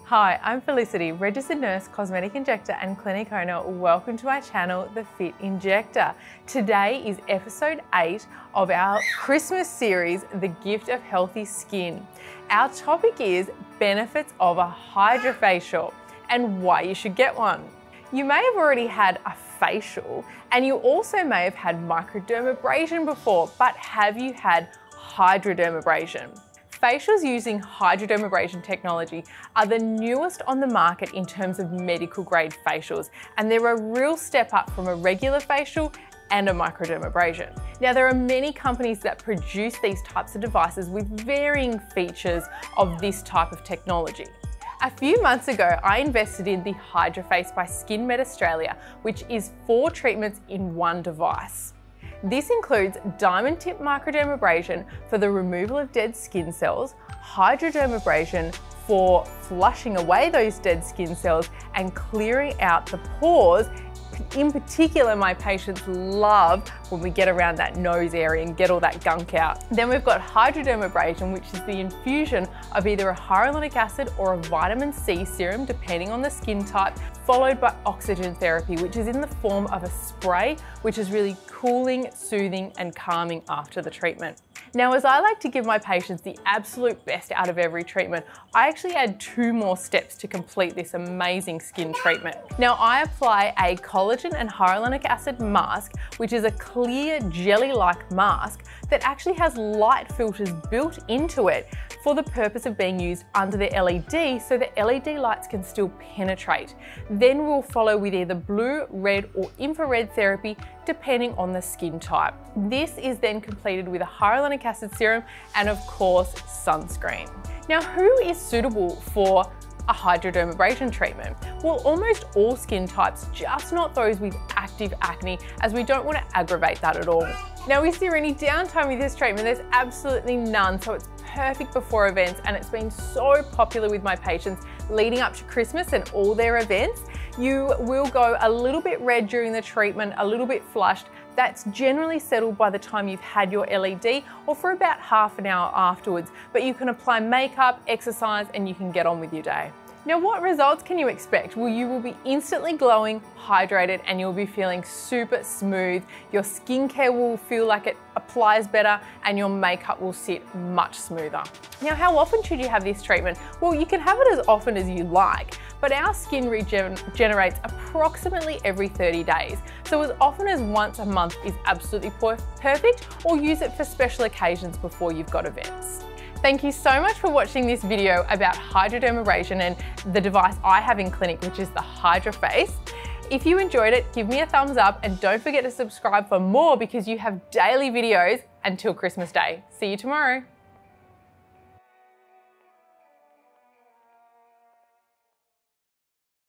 Hi, I'm Felicity, registered nurse, cosmetic injector and clinic owner. Welcome to my channel, The Fit Injector. Today is episode 8 of our Christmas series, The Gift of Healthy Skin. Our topic is benefits of a HydraFacial and why you should get one. You may have already had a facial and you also may have had microdermabrasion before, but have you had hydrodermabrasion? Facials using hydrodermabrasion technology are the newest on the market in terms of medical grade facials, and they're a real step up from a regular facial and a microdermabrasion. Now, there are many companies that produce these types of devices with varying features of this type of technology. A few months ago, I invested in the HydraFace by SkinMed Australia, which is 4 treatments in one device. This includes diamond tip microdermabrasion for the removal of dead skin cells, hydrodermabrasion for flushing away those dead skin cells and clearing out the pores. In particular, my patients love when we get around that nose area and get all that gunk out. Then we've got hydrodermabrasion, which is the infusion of either a hyaluronic acid or a vitamin C serum, depending on the skin type, followed by oxygen therapy, which is in the form of a spray, which is really cooling, soothing, and calming after the treatment. Now, as I like to give my patients the absolute best out of every treatment, I actually add 2 more steps to complete this amazing skin treatment. Now, I apply a collagen and hyaluronic acid mask, which is a clear jelly-like mask that actually has light filters built into it for the purpose of being used under the LED so the LED lights can still penetrate. Then we'll follow with either blue, red, or infrared therapy depending on the skin type. This is then completed with a hyaluronic acid serum and of course sunscreen. Now, who is suitable for a hydrodermabrasion treatment? Well, almost all skin types, just not those with active acne, as we don't want to aggravate that at all. Now, is there any downtime with this treatment? There's absolutely none, so it's perfect before events, and it's been so popular with my patients leading up to Christmas and all their events. You will go a little bit red during the treatment, a little bit flushed. That's generally settled by the time you've had your LED or for about half an hour afterwards, but you can apply makeup, exercise, and you can get on with your day. Now, what results can you expect? Well, you will be instantly glowing, hydrated, and you'll be feeling super smooth. Your skincare will feel like it applies better and your makeup will sit much smoother. Now, how often should you have this treatment? Well, you can have it as often as you like, but our skin regenerates approximately every 30 days. So as often as once a month is absolutely perfect, or use it for special occasions before you've got events. Thank you so much for watching this video about hydrodermabrasion and the device I have in clinic, which is the HydraFace. If you enjoyed it, give me a thumbs up and don't forget to subscribe for more because you have daily videos until Christmas Day. See you tomorrow.